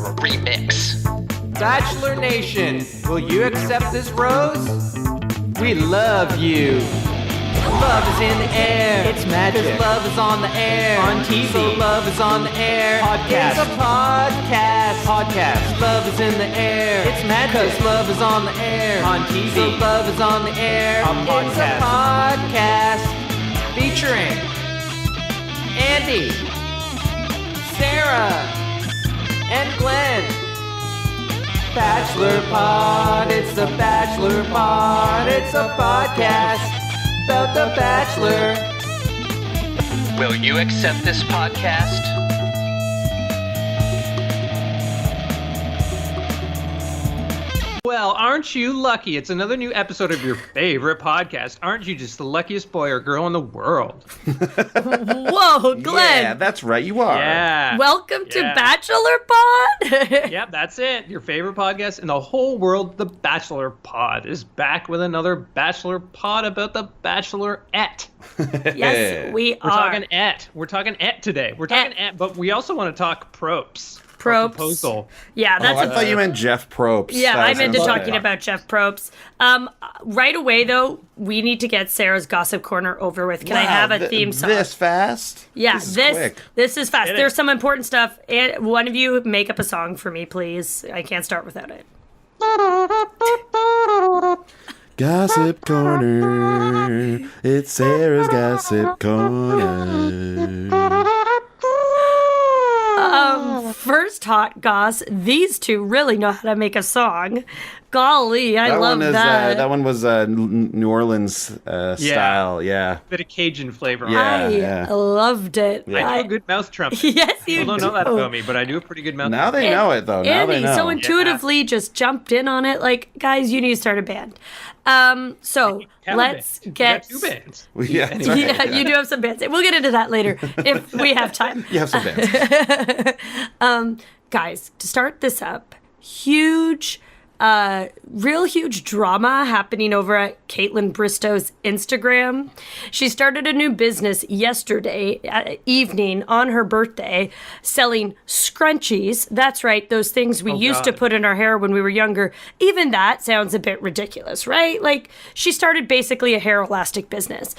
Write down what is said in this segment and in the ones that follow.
remix. Bachelor Nation, will you accept this rose? We love you. Love is in the air. It's magic. 'Cause love is on the air. On TV. So love is on the air. Podcast. It's a podcast. Podcast. Love is in the air. It's magic. 'Cause love is on the air. On TV. So love is on the air. A podcast. It's a podcast. Featuring Andy, Sarah, and Glenn. Bachelor Pod. It's the Bachelor Pod. It's a podcast about the Bachelor. Will you accept this podcast? Well, aren't you lucky? It's another new episode of your favorite podcast. Aren't you just the luckiest boy or girl in the world? Whoa, Glenn. Yeah, that's right. You are. Yeah. Welcome to Bachelor Pod. Yep, that's it. Your favorite podcast in the whole world, the Bachelor Pod, is back with another Bachelor Pod about the Bachelorette. Yes, we We're are. talking et. We're talking et today. We're talking et, but we also want to talk propes. Proposal. Yeah, that's I thought you meant Jeff Probst. Yeah, I meant to Okay. talking about Jeff Probst. Right away, though, we need to get Sarah's Gossip Corner over with. Can I have a theme song? This fast? Yeah, This is quick. this is fast. Get it. There's some important stuff. And one of you make up a song for me, please. I can't start without it. Gossip Corner. It's Sarah's Gossip Corner. First hot goss, these two really know how to make a song. Golly, I love that. That one was New Orleans style, yeah. Bit of Cajun flavor. Yeah. I loved it. Yeah. I do a good mouth trumpet. Yes, you People don't know that about me, but I do a pretty good mouth Now trumpet. they know it, though. Now they Andy know. so intuitively just jumped in on it. Like, guys, you need to start a band. So Have a let's band. get. We got 2 bands. Yeah, that's right, Yeah, you do have some bands. We'll get into that later if we have time. You have some bands. Guys, to start this up, real huge drama happening over at Caitlin Bristow's Instagram. She started a new business yesterday evening on her birthday selling scrunchies. That's right, those things we used to put in our hair when we were younger. Even that sounds a bit ridiculous, right? Like, she started basically a hair elastic business.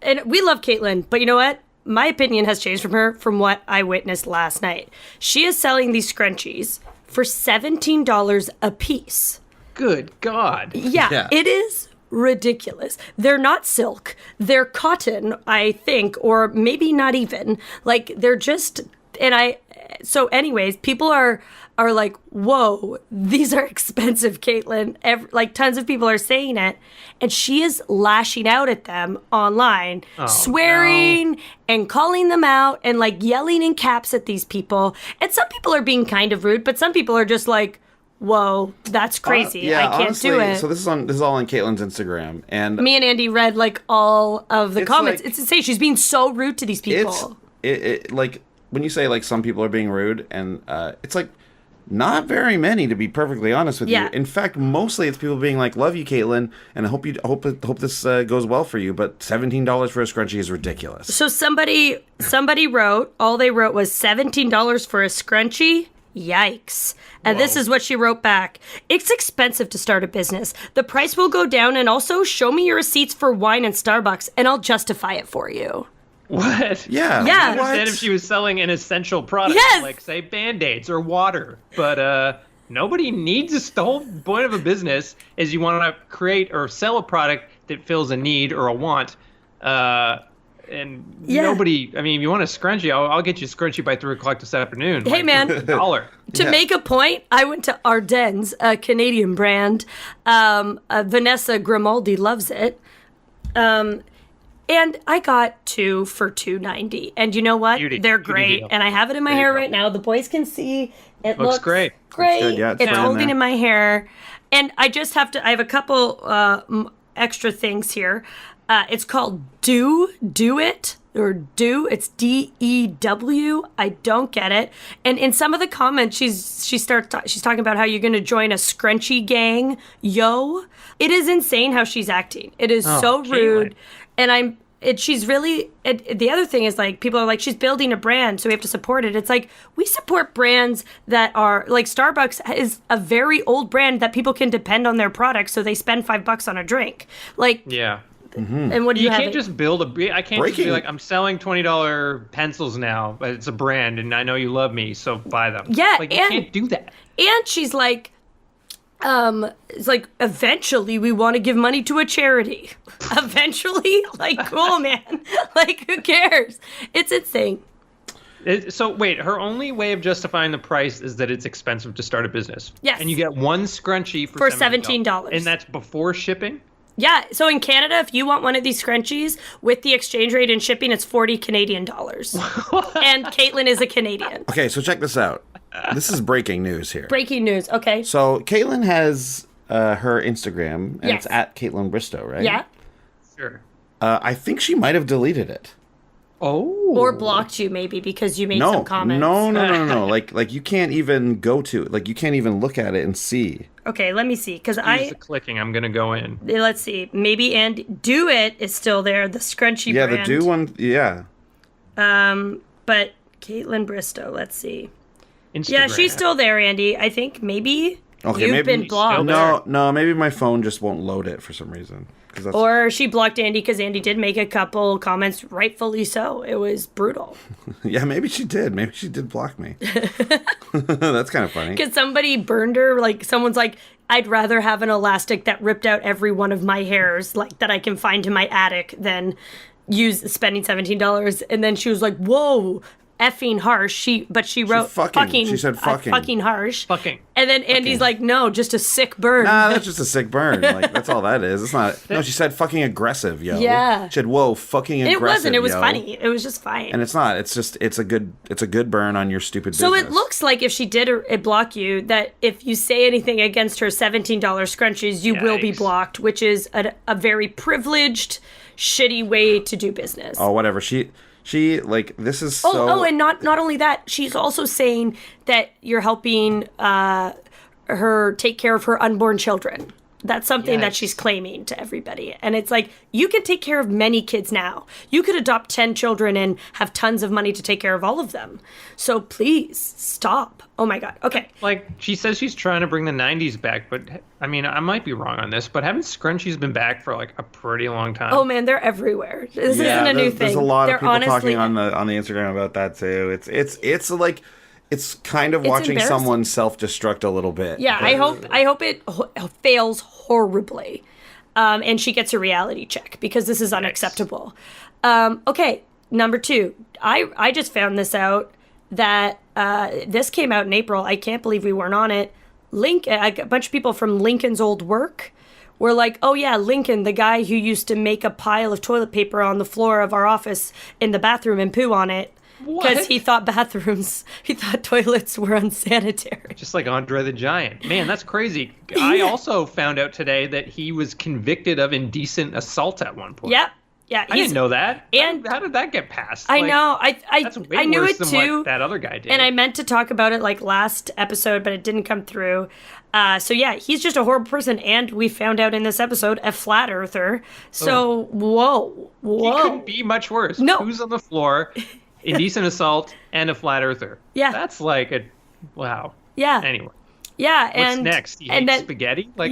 And we love Caitlin, but you know what? My opinion has changed from her from what I witnessed last night. She is selling these scrunchies for $17 a piece. Good God. Yeah, it is ridiculous. They're not silk. They're cotton, I think, or maybe not even. Like, they're just, so anyways, people are like, whoa, these are expensive, Caitlin. Like, tons of people are saying it. And she is lashing out at them online, swearing and calling them out and, like, yelling in caps at these people. And some people are being kind of rude, but some people are just like, whoa, that's crazy. I can't honestly, do it. So this is all on Caitlin's Instagram. And Me and Andy read, like, all of the It's comments. like- It's insane. She's being so rude to these people. It like, when you say, like, some people are being rude, and it's like, not very many, to be perfectly honest with Yeah. you. In fact, mostly it's people being like, "Love you, Caitlin, and I hope this goes well for you." But $17 for a scrunchie is ridiculous. So somebody wrote, all they wrote was $17 for a scrunchie? Yikes. And this is what she wrote back. It's expensive to start a business. The price will go down, and also show me your receipts for wine and Starbucks and I'll justify it for you. What? Yeah. Yeah. I understand What? if she was selling an essential product, Yes. like, say, Band-Aids or water. But nobody needs this. The whole point of a business is you want to create or sell a product that fills a need or a want. Nobody, I mean, if you want a scrunchie, I'll get you a scrunchie by 3 o'clock this afternoon. Hey, man. $1. To make a point, I went to Ardennes, a Canadian brand. Vanessa Grimaldi loves it. And I got 2 for $2.90. And you know what? Beauty. They're Beauty great. deal. And I have it in my There you hair go. right now. The boys can see. It Looks great. Great. good, yeah, it's It's right in holding there. in my hair. And I just have to, I have a couple extra things here. It's called Do It. Or do. It's DEW. I don't get it. And in some of the comments, she's talking about how you're going to join a scrunchy gang. Yo, it is insane how she's acting. It is so rude. Caitlin. And she's really, the other thing is like, people are like, she's building a brand, so we have to support it. It's like, we support brands that are, like Starbucks is a very old brand that people can depend on their products, so they spend $5 on a drink. Like, Yeah. and what do you have? Can't just build I can't just be like, I'm selling $20 pencils now, but it's a brand, and I know you love me, so buy them. Yeah, like, you can't do that. And she's like, it's like, eventually we want to give money to a charity. Eventually? Like, cool, man. Like, who cares? It's insane. So wait, her only way of justifying the price is that it's expensive to start a business. Yes. And you get one scrunchie for $17. And that's before shipping? Yeah, so in Canada, if you want one of these scrunchies with the exchange rate and shipping, it's 40 Canadian dollars. And Caitlin is a Canadian. Okay, so check this out. This is breaking news here. Breaking news, okay. So Caitlin has her Instagram, and Yes. it's at Caitlin Bristow, right? Yeah. Sure. I think she might have deleted it. Oh. Or blocked you, maybe, because you made No, some comments. no. Like you can't even go to it. Like you can't even look at it and see. Okay, let me see, because Use the clicking. I'm gonna go in. let's see, maybe, and Do It is still there, the scrunchy Yeah, brand. the Do one. Yeah. But Caitlin Bristow, let's see. Instagram. Yeah, she's still there, Andy. I think maybe Okay, you've maybe been blocked. No, maybe my phone just won't load it for some reason. That's, Or she blocked Andy because Andy did make a couple comments, rightfully so. It was brutal. yeah, maybe she did. Maybe she did block me. That's kind of funny. Because somebody burned her, like, someone's like, I'd rather have an elastic that ripped out every one of my hairs, like, that I can find in my attic than spending $17. And then she was like, whoa, effing harsh. She wrote fucking. She said fucking. Fucking harsh. Fucking. And then Andy's like, no, just a sick burn. Nah, that's just a sick burn. Like that's all that is. It's not. No, she said fucking aggressive, yo. Yeah. She said whoa, fucking aggressive. It wasn't. It was yo. funny. It was just fine. And it's not. It's just. It's a good burn on your stupid So business. it looks like if she did block you, that if you say anything against her $17 scrunchies, you will be Yikes. blocked, which is a very privileged, shitty way to do business. Oh, whatever. She like this is so. Oh, and not only that, she's also saying that you're helping her take care of her unborn children. That's something that Yikes. she's claiming to everybody. And it's like, you can take care of many kids now. You could adopt 10 children and have tons of money to take care of all of them. So please stop. Oh my God. Okay. Like, she says she's trying to bring the 90s back, but, I mean, I might be wrong on this, but haven't scrunchies been back for, like, a pretty long time? Oh man, they're everywhere. This isn't a new thing. There's a lot They're of people honestly, talking on the Instagram about that too. It's like it's kind of watching embarrassing. someone self-destruct a little bit. Yeah, I hope it fails horribly, and she gets a reality check because this is unacceptable. Okay, number 2. I just found this out that this came out in April. I can't believe we weren't on it. A bunch of people from Lincoln's old work were like, oh yeah, Lincoln, the guy who used to make a pile of toilet paper on the floor of our office in the bathroom and poo on it. Because he thought toilets were unsanitary. Just like Andre the Giant. Man, that's crazy. I also found out today that he was convicted of indecent assault at one point. Yep. Yeah, I didn't know that. And how did that get passed? I know. That's way I knew worse it than too. what that other guy did. And I meant to talk about it like last episode, but it didn't come through. So yeah, he's just a horrible person, and we found out in this episode a flat earther. So whoa. He couldn't be much worse. No. Who's on the floor, indecent assault, and a flat earther. Yeah. That's like a wow. Yeah. Anyway. Yeah. What's next? He hates spaghetti? Like,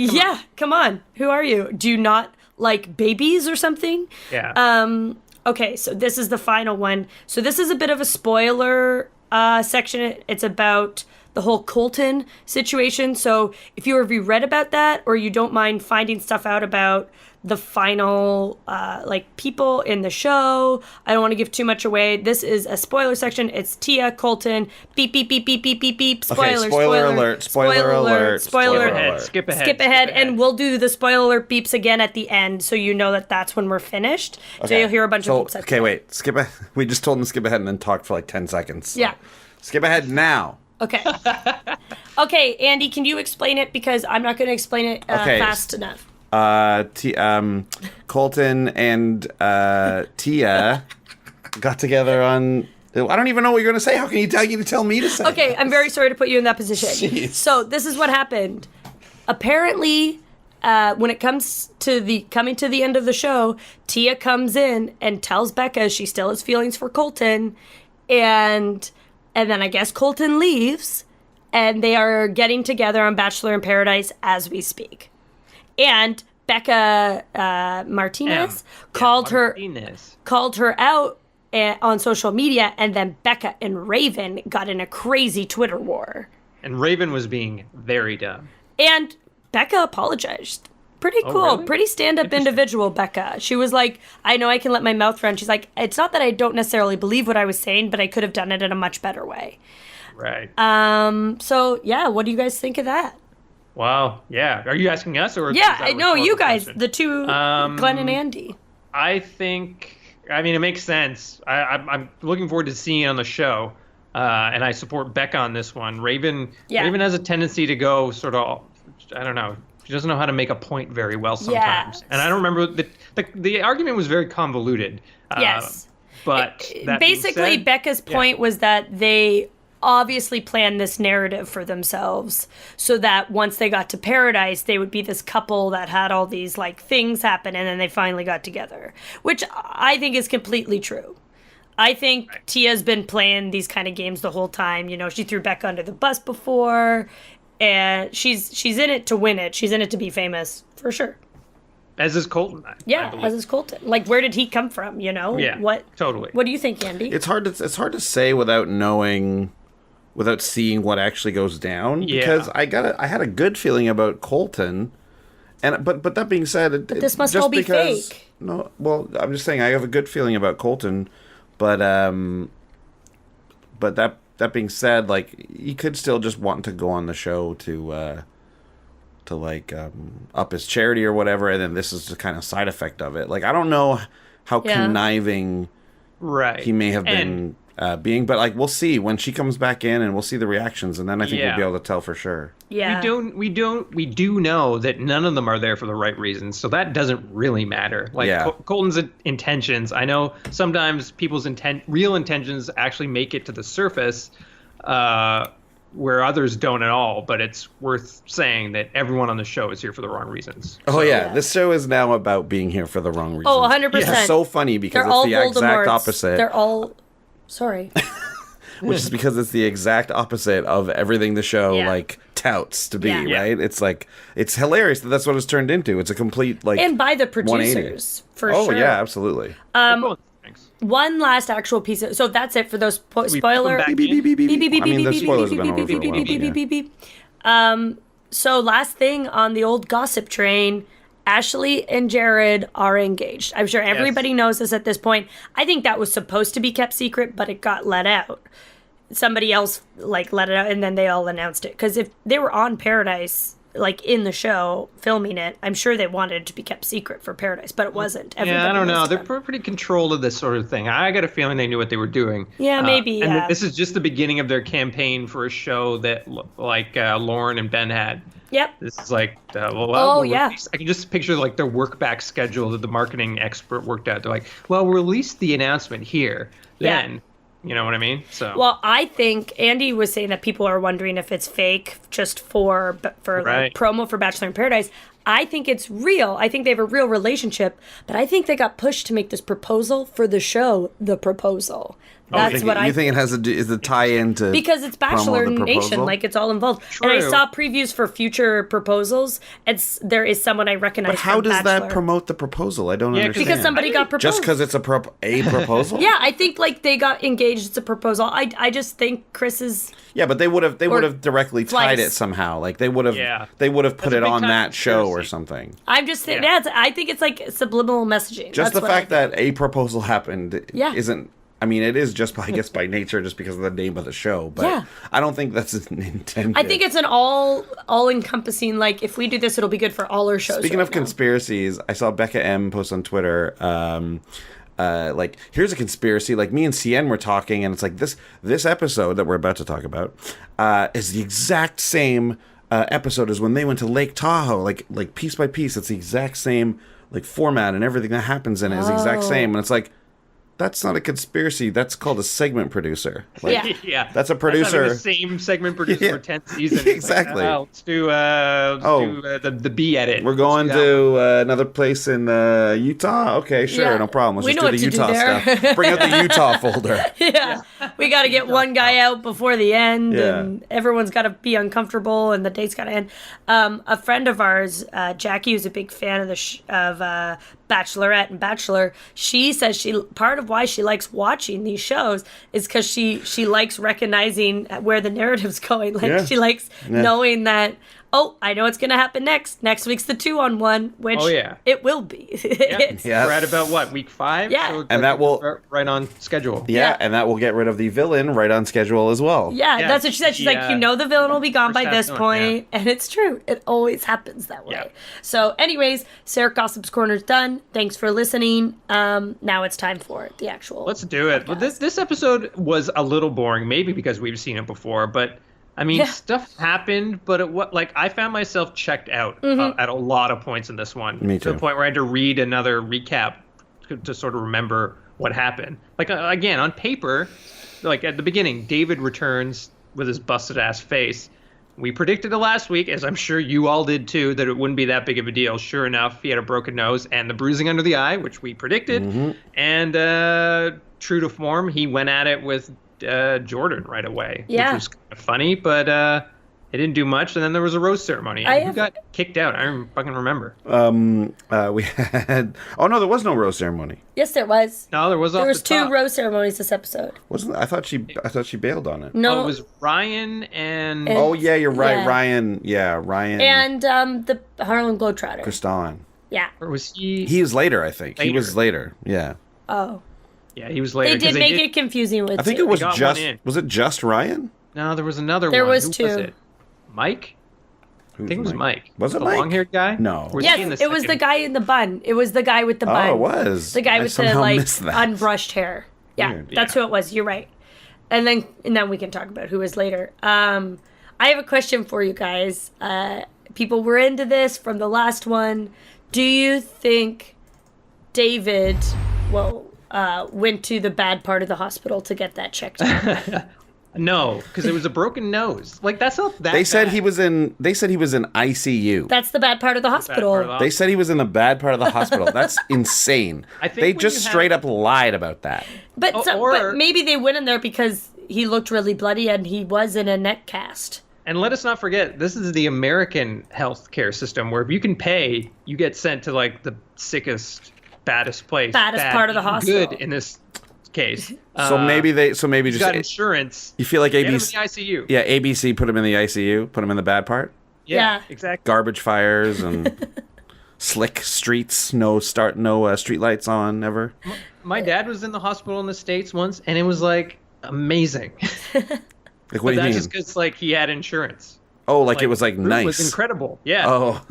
come on. Who are you? Do you not like babies or something? Yeah. Okay, so this is the final one. So this is a bit of a spoiler section. It's about the whole Colton situation. So if you read about that, or you don't mind finding stuff out about the final people in the show, I don't want to give too much away. This is a spoiler section. It's Tia, Colton, beep beep beep beep beep beep beep. Spoiler, spoiler alert, spoiler alert, spoiler alert. Skip ahead. Skip ahead, and we'll do the spoiler alert beeps again at the end, so you know that that's when we're finished. So you'll hear a bunch of beeps. Okay, wait. Skip ahead. We just told him to skip ahead and then talked for like 10 seconds. So. Yeah. Skip ahead now. Okay. Okay, Andy, can you explain it, because I'm not going to explain it fast enough. Colton and Tia got together on. I don't even know what you're going to say. How can you tell me to say? Okay, I'm very sorry to put you in that position. Jeez. So this is what happened. Apparently, when it comes to coming to the end of the show, Tia comes in and tells Becca she still has feelings for Colton, and then I guess Colton leaves, and they are getting together on Bachelor in Paradise as we speak. And Becca Martinez called her out on social media, and then Becca and Raven got in a crazy Twitter war. And Raven was being very dumb. And Becca apologized. Pretty cool. Really? Pretty stand-up individual, Becca. She was like, I know I can let my mouth run. She's like, it's not that I don't necessarily believe what I was saying, but I could have done it in a much better way. Right. So, yeah, what do you guys think of that? Wow. Yeah. Are you asking us or? Yeah, I know you guys, the two, Glenn and Andy. I mean, it makes sense. I'm looking forward to seeing it on the show. And I support Becca on this one. Raven has a tendency to go sort of, I don't know. She doesn't know how to make a point very well sometimes. Yeah. And I don't remember, the argument was very convoluted. Yes. But basically, Becca's point was that they obviously planned this narrative for themselves so that once they got to Paradise, they would be this couple that had all these like things happen, and then they finally got together, which I think is completely true. I think Tia's been playing these kind of games the whole time. You know, she threw Becca under the bus before, and she's in it to win it. She's in it to be famous, for sure. As is Colton. As is Colton. Like, where did he come from, you know? Yeah, totally. What do you think, Andy? It's hard to say without seeing what actually goes down. Yeah. Because I had a good feeling about Colton, but that being said, this must all be fake. No, well, I'm just saying I have a good feeling about Colton, but that being said, like, he could still just want to go on the show to up his charity or whatever, and then this is the kind of side effect of it. Like, I don't know how conniving he may have been being, but like, we'll see when she comes back in, and we'll see the reactions, and then I think we'll be able to tell for sure. Yeah, we do know that none of them are there for the right reasons, so that doesn't really matter. Like, Colton's intentions, I know sometimes people's real intentions actually make it to the surface, where others don't at all, but it's worth saying that everyone on the show is here for the wrong reasons. Oh, yeah. This show is now about being here for the wrong reasons. Oh, 100%. It's so funny because it's the exact opposite. They're all... Sorry. Which is because it's the exact opposite of everything the show, like, touts to be, right? It's like, it's hilarious that that's what it's turned into. It's a complete, like, and by the producers, for sure. Oh, yeah, absolutely. One last actual piece of... So that's it for those spoiler... I mean, the spoilers have been over for a while. So last thing on the old gossip train, Ashley and Jared are engaged. I'm sure everybody knows this at this point. I think that was supposed to be kept secret, but it got let out. Somebody else, like, let it out, and then they all announced it. Because if they were on Paradise... like, in the show, filming it, I'm sure they wanted it to be kept secret for Paradise, but it wasn't. I don't know. They're pretty controlled of this sort of thing. I got a feeling they knew what they were doing. Yeah, maybe, And this is just the beginning of their campaign for a show that, like, Lauren and Ben had. Yep. This is like, I can just picture, like, their work back schedule that the marketing expert worked out. They're like, well, we'll release the announcement here, then... You know what I mean? So. Well, I think Andy was saying that people are wondering if it's fake just for like, promo for Bachelor in Paradise. I think it's real. I think they have a real relationship, but I think they got pushed to make this proposal for the show, The Proposal. That's what I think. You think it is a tie-in to because it's Bachelor Nation, like it's all involved. True. And I saw previews for future proposals, and there is someone I recognize. But how from does Bachelor. that promote the proposal? I don't understand. Because somebody got proposed. Just because it's a proposal? Yeah, I think like they got engaged. It's a proposal. I just think Chris is. Yeah, but they would have directly tied it somehow. Like they would have put it on that show or something. I'm just saying. Yeah. I think it's like subliminal messaging. Just the fact that a proposal happened isn't. I mean, it is just, I guess, by nature, just because of the name of the show. But I don't think that's intended. I think it's an all-encompassing, like, if we do this, it'll be good for all our shows. Speaking of conspiracies, I saw Becca M. post on Twitter, like, here's a conspiracy. Like, me and CN were talking, and it's like, this episode that we're about to talk about is the exact same episode as when they went to Lake Tahoe. Like piece by piece, it's the exact same, like, format, and everything that happens in it is the exact same. And it's like, That's not a conspiracy. That's called a segment producer. Like, Yeah. That's a producer. That's having the same segment producer for 10 seasons. Exactly. Like, let's do the B edit. We're going to another place in Utah? Okay, sure, Yeah. no problem. Let's We just know do the what to do Utah there. stuff. Bring out the Utah folder. Yeah. We got to get one guy out before the end, Yeah. and everyone's got to be uncomfortable, and the date's got to end. A friend of ours, Jackie, who's a big fan of Bachelorette and Bachelor, she says part of why she likes watching these shows is because she likes recognizing where the narrative's going. Like Yeah. she likes knowing that, oh, I know what's going to happen next. Next week's the 2-on-1, which it will be. Yeah. We're at about what, week 5? Yeah. So it's And that will- right on schedule. Yeah, and that will get rid of the villain right on schedule as well. Yeah, that's what she said. She's like, you know, the villain will be gone by first this half point. And it's true. It always happens that way. Yeah. So, anyways, Sarah Gossip's Corner's done. Thanks for listening. Now it's time for the actual. Let's do it. But this episode was a little boring, maybe because we've seen it before, but I mean, stuff happened, but I found myself checked out at a lot of points in this one. Me To too. the point where I had to read another recap to sort of remember what happened. Like, again, on paper, like at the beginning, David returns with his busted ass face. We predicted it last week, as I'm sure you all did too, that it wouldn't be that big of a deal. Sure enough, he had a broken nose and the bruising under the eye, which we predicted. And true to form, he went at it with Jordan right away, which was kind of funny, but it didn't do much. And then there was a rose ceremony. And who got kicked out? I don't fucking remember. We had. Oh no, there was no rose ceremony. Yes, there was. No, there was. There off was the 2 top. rose ceremonies this episode. Wasn't I thought she bailed on it. No. Oh, it was Ryan and Oh yeah, you're right, Yeah. Ryan. Yeah, Ryan And the Harlem Globetrotter. Kristan. Yeah. or was he? He was later, I think. He Later. was later. Yeah. Oh. Yeah, he was later. They 'cause did make it confusing with I think two. it was got just. one in. Was it just Ryan? No, there was another There one. was Who 2. Was it? Mike? I think it was Mike. Was it the Mike? long-haired guy? No. Or was he in Yes, the it was the second? guy in the bun. It was the guy with the bun. Oh, it was. The guy I with the somehow like missed that. unbrushed hair. Yeah, Weird. that's who it was. You're right. And then we can talk about who was later. I have a question for you guys. People were into this from the last one. Do you think David went to the bad part of the hospital to get that checked out? No, because it was a broken nose. Like, that's not that They said bad. he was in. They said he was in ICU. That's the bad part of the hospital. part of the They said he was in the bad part of the hospital. That's insane. I think they when just you have- straight up lied about that. But, Or- but maybe they went in there because he looked really bloody and he was in a neck cast. And let us not forget, this is the American healthcare system where if you can pay, you get sent to like the sickest, baddest place. Baddest part of the hospital. Good in this case. So maybe he's just got insurance. you feel like Get him in the ABC. ICU. Yeah, ABC put him in the ICU, put him in the bad part. Yeah. Exactly. Garbage fires and slick streets, no street lights on, never. My dad was in the hospital in the States once, and it was like amazing. Like what But do you that's mean? just because like he had insurance. Oh, like it was like Root nice. was incredible. Yeah. Oh,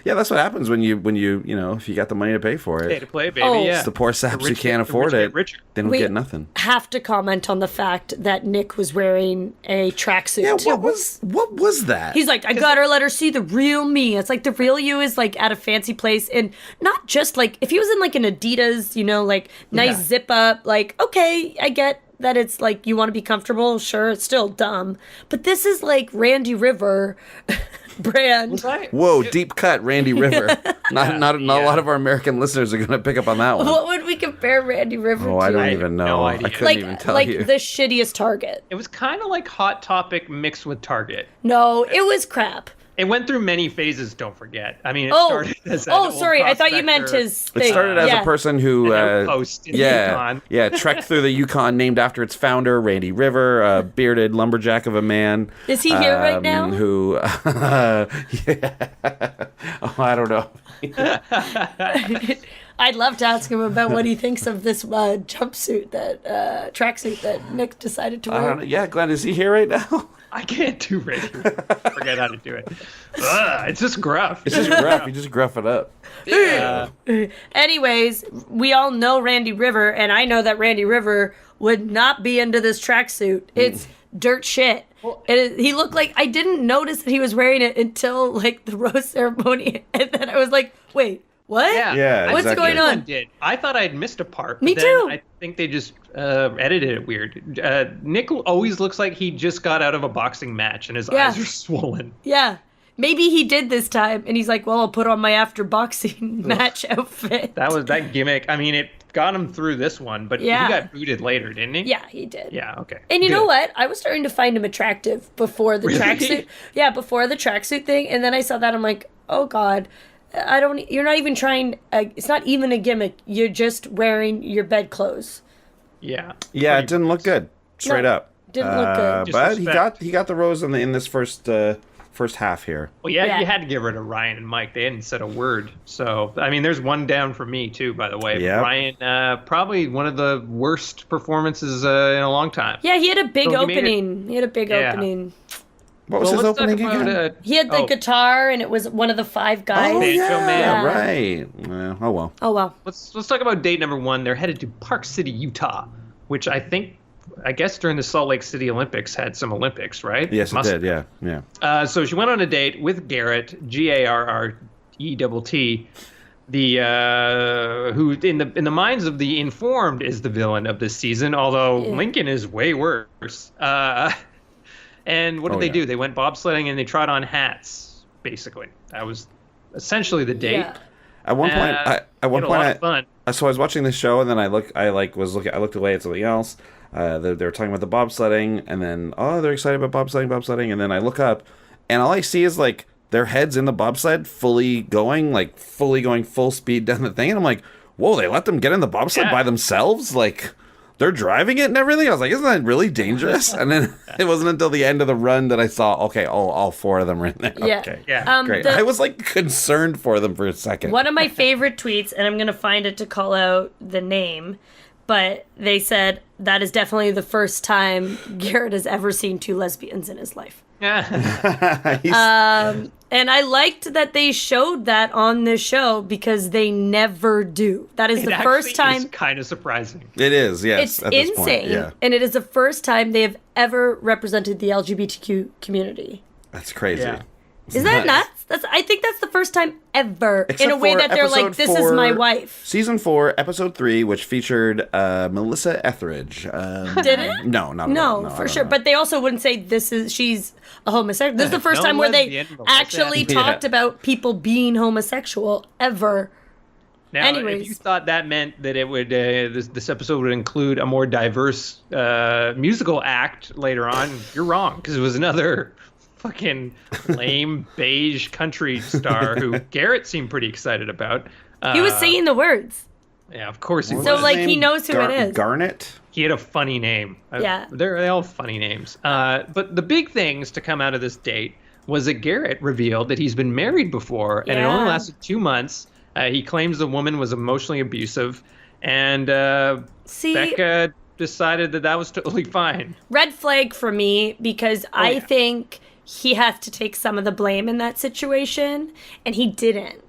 yeah, that's what happens when you if you got the money to pay for Pay it. to play, baby. Oh. Yeah. It's the poor saps who rich can't get- the afford rich get it. richer. They don't We get nothing. have to comment on the fact that Nick was wearing a tracksuit. Yeah, what was that? He's like, I gotta let her see the real me. It's like the real you is like at a fancy place, and not just like if he was in like an Adidas, like nice Yeah. zip up, like okay, I get that it's like you want to be comfortable. Sure, it's still dumb, but this is like Randy River brand. Right. Whoa, deep cut, Randy River. Not a lot of our American listeners are going to pick up on that one. What would we compare Randy River Oh, to? I don't I even have know. no I idea. couldn't like even tell like you. the shittiest Target. It was kind of like Hot Topic mixed with Target. No, it was crap. It went through many phases, don't forget. I mean, it Oh, started as an oh, old sorry. I thought you meant prospector. his It thing. started as Yeah. a person who, An outpost in the Yukon. trekked through the Yukon, named after its founder, Randy River, a bearded lumberjack of a man. Is he here right now? Who? Yeah. Oh, I don't know. I'd love to ask him about what he thinks of this jumpsuit, that tracksuit that Nick decided to I wear. don't know. Yeah, Glenn, is he here right now? I can't do radio. Forget how to do it. It's just gruff. It's just gruff. You just gruff it up. Anyways, we all know Randy River, and I know that Randy River would not be into this tracksuit. It's dirt shit. He looked like, I didn't notice that he was wearing it until like the rose ceremony, and then I was like, wait, What? Yeah, What's exactly. going on? I thought I'd missed a part. Me but then too. I think they just edited it weird. Nick always looks like he just got out of a boxing match and his eyes are swollen. Yeah. Maybe he did this time, and he's like, well, I'll put on my after boxing match outfit. That was that gimmick. I mean, it got him through this one, but he got booted later, didn't he? Yeah, he did. Yeah, okay. And you know what? I was starting to find him attractive before the tracksuit. Yeah, before the tracksuit thing. And then I saw that, I'm like, oh, God. You're not even trying, it's not even a gimmick. You're just wearing your bed clothes. Yeah. Yeah, it didn't look good. Straight up. Didn't look good. But Disrespect. he got the rose in this first half here. Well, yeah, you had to give it to Ryan and Mike. They hadn't said a word. So, I mean, there's one down for me, too, by the way. Yep. Ryan, probably one of the worst performances in a long time. Yeah, he had a big So he opening. He had a big opening. What was his let's talk opening about, again? He had the guitar, and it was one of the 5 guys. Oh, Banjo yeah, Man. right. Oh, well. Oh, wow. Let's talk about date number 1. They're headed to Park City, Utah, which I guess during the Salt Lake City Olympics had some Olympics, right? Yes, it did, yeah. So she went on a date with Garrett, Garrett, the who in the minds of the informed is the villain of this season, although Lincoln is way worse. And what did they do? They went bobsledding and they tried on hats, basically. That was essentially the date. Yeah. At one point, so I was watching this show, and then I looked away at something else. They were talking about the bobsledding, and then they're excited about bobsledding, and then I look up, and all I see is like their heads in the bobsled, fully going full speed down the thing, and I'm like, whoa, they let them get in the bobsled by themselves, like. They're driving it and everything. I was like, isn't that really dangerous? And then it wasn't until the end of the run that I saw, okay, all 4 of them were in there. Yeah. Okay. Yeah. Great. I was like concerned for them for a second. One of my favorite tweets, and I'm going to find it to call out the name, but they said that is definitely the first time Garrett has ever seen 2 lesbians in his life. And I liked that they showed that on this show because they never do. That is the first time. It's kind of surprising. It is, yes. It's at this point, insane. yeah. And it is the first time they have ever represented the LGBTQ community. That's crazy. Yeah. Isn't that nuts? I think that's the first time ever in a way that they're like, this is my wife. Season 4, episode 3, which featured Melissa Etheridge. Did it? No, for sure. But they also wouldn't say she's a homosexual. This is the first time where they actually talked about people being homosexual ever. Now, anyways, if you thought that meant that it would this episode would include a more diverse musical act later on, you're wrong, because it was another fucking lame beige country star who Garrett seemed pretty excited about. He was singing the words. Yeah, of course he was. So, like, he knows who it is. Garnet? He had a funny name. Yeah. They all have funny names. But the big things to come out of this date was that Garrett revealed that he's been married before, and it only lasted 2 months. He claims the woman was emotionally abusive, and Becca decided that was totally fine. Red flag for me, because I think he has to take some of the blame in that situation, and he didn't.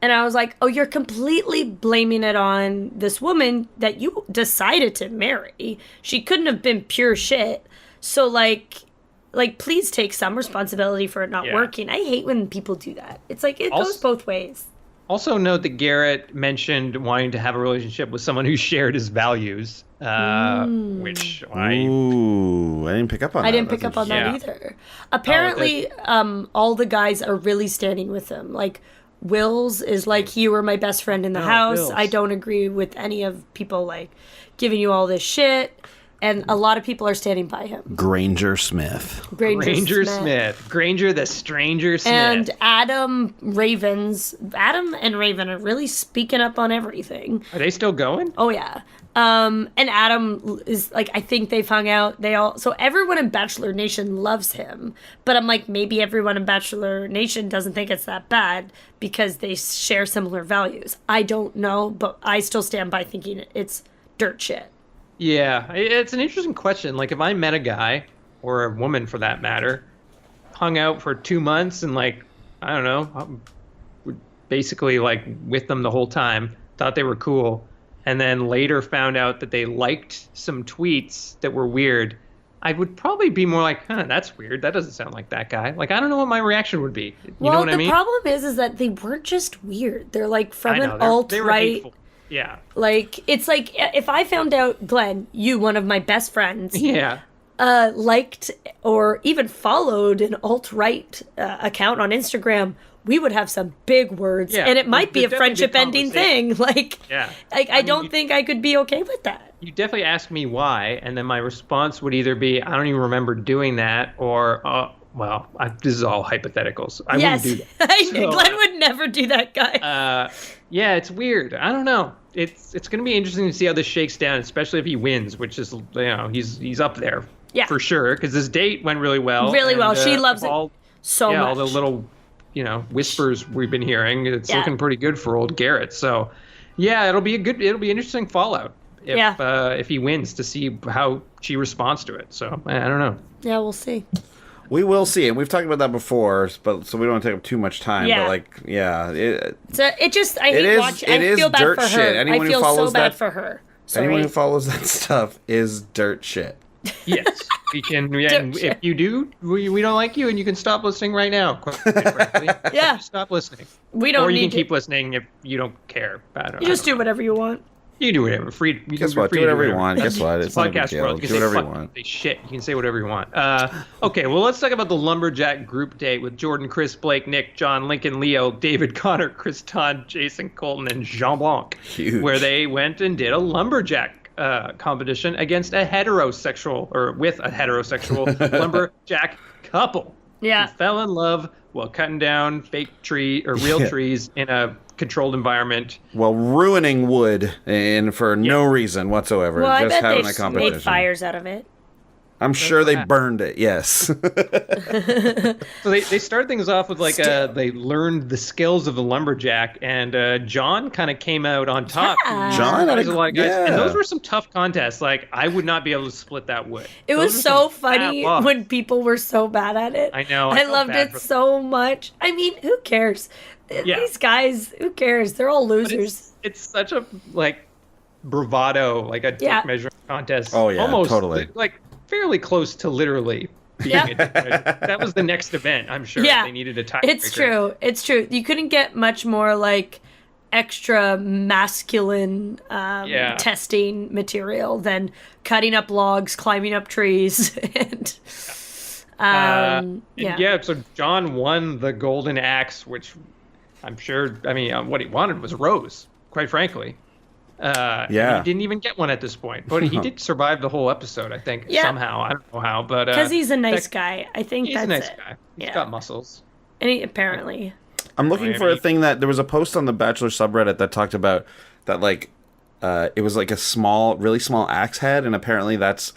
And I was like, oh, you're completely blaming it on this woman that you decided to marry. She couldn't have been pure shit. So, like please take some responsibility for it not working. I hate when people do that. It's like, it goes both ways. Also note that Garrett mentioned wanting to have a relationship with someone who shared his values, which I didn't pick up on that. I didn't pick up on that either. Apparently, all the guys are really standing with him. Like, Wills is like, you were my best friend in the house. Wills. I don't agree with any of people, like, giving you all this shit. And a lot of people are standing by him. Granger Smith. Granger Smith. Granger the Stranger Smith. And Adam and Raven are really speaking up on everything. Are they still going? Oh, yeah. And Adam is like, I think they've hung out. So everyone in Bachelor Nation loves him. But I'm like, maybe everyone in Bachelor Nation doesn't think it's that bad because they share similar values. I don't know, but I still stand by thinking it's dirt shit. Yeah, it's an interesting question. Like, if I met a guy, or a woman for that matter, hung out for 2 months and, like, I don't know, basically, like, with them the whole time, thought they were cool, and then later found out that they liked some tweets that were weird, I would probably be more like, that's weird. That doesn't sound like that guy. Like, I don't know what my reaction would be. You know what I mean? The problem is that they weren't just weird. They're like from I know, an they were alt-right. hateful. Yeah. Like, it's like if I found out, Glenn, you, one of my best friends, Yeah. liked or even followed an alt-right account on Instagram, we would have some big words. Yeah, and it might be a definitely big friendship-ending thing. Like, Yeah. I don't think I could be okay with that. You definitely ask me why, and then my response would either be, I don't even remember doing that, or, this is all hypotheticals. I wouldn't do that. So, Glenn would never do that, guy. yeah, it's weird. I don't know. It's going to be interesting to see how this shakes down, especially if he wins, which is, he's up there for sure, because this date went really well. Really well. She loves it so much. All the little, whispers we've been hearing. It's looking pretty good for old Garrett. So, yeah, it'll be interesting fallout if he wins, to see how she responds to it. So, I don't know. Yeah, we'll see. We will see, and we've talked about that before, but so we don't want to take up too much time. Yeah. But I hate watching. I feel bad for her. Shit. Anyone I feel who follows so bad that, for her. Sorry. Anyone who follows that stuff is dirt shit. Yes, we can. And if you do, we don't like you, and you can stop listening right now. Quite frankly. Yeah, stop listening. We don't. Or you can keep listening if you don't care. You just do whatever you want. You can do whatever. Guess what? Do whatever you want. Guess what? It's not a big podcast deal. world. You Do can whatever say you want. Say shit. You can say whatever you want. Okay, well, let's talk about the Lumberjack group date with Jordan, Chris, Blake, Nick, John, Lincoln, Leo, David, Connor, Chris, Todd, Jason, Colton, and Jean Blanc. Huge. Where they went and did a lumberjack competition against with a heterosexual lumberjack couple. Yeah. Who fell in love while cutting down fake real trees in a controlled environment. Well, ruining wood and for no reason whatsoever. Well, just I having bet a competition. they made fires out of it. I'm sure they burned it. Yes. So they start things off with they learned the skills of the lumberjack, and John kind of came out on top. Yeah. John had a lot of guys, yeah. and those were some tough contests. Like, I would not be able to split that wood. It Those was were so some funny fat logs. when people were so bad at it. I know. I felt loved bad it for them. so much. I mean, who cares? Yeah. These guys, who cares? They're all But losers. it's such a bravado, like a dick measuring contest. Oh, yeah, almost totally. like fairly close to literally being a dick measure. That was the next event, I'm sure. Yeah. They needed a tiebreaker. It's true. You couldn't get much more extra masculine testing material than cutting up logs, climbing up trees, and so John won the golden axe, which I'm sure, what he wanted was a rose, quite frankly. He didn't even get one at this point, but he did survive the whole episode, I think, somehow. I don't know how, but because he's a nice guy. I think he's that's a nice it. guy. He's got muscles. And apparently. I'm looking for a thing that there was a post on the Bachelor subreddit that talked about that it was like a really small axe head, and apparently that's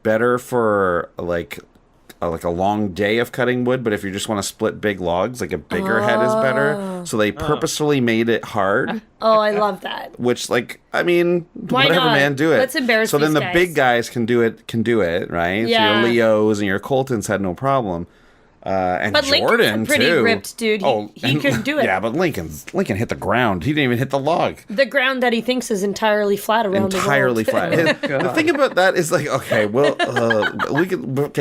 better for a long day of cutting wood, but if you just want to split big logs, like a bigger head is better. So they purposefully made it hard. Oh, I love that. Which, whatever, not? man, do it. Let's embarrass So then these the guys. big guys can do it, right? Yeah. So your Leos and your Coltons had no problem. And But Jordan, Lincoln's a pretty too. ripped dude. He could do it. Yeah, but Lincoln hit the ground. He didn't even hit the log. The ground that he thinks is entirely flat around Entirely the world. flat. The thing about that is okay,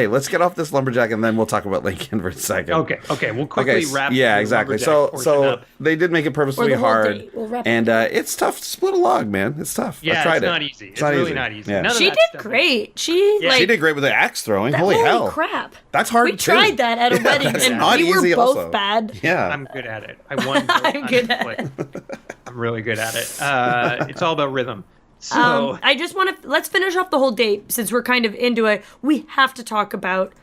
let's get off this lumberjack and then we'll talk about Lincoln for a second. Okay, we'll quickly wrap. Yeah, the exactly. lumberjack portion So up. they did make it purposefully Or the whole hard, date. We'll wrap it and it's tough to split a log, man. It's tough. Yeah, I tried it's it. not easy. It's really not easy. Yeah. None of She that did stuff. great. She She did great with the axe throwing. Holy hell. crap. That's hard We too. tried that at a wedding that's and not we were easy both also. bad. Yeah. I'm good at it. I won. I'm good at it. I'm really good at it. It's all about rhythm. So I just want to let's finish off the whole date since we're kind of into it. We have to talk about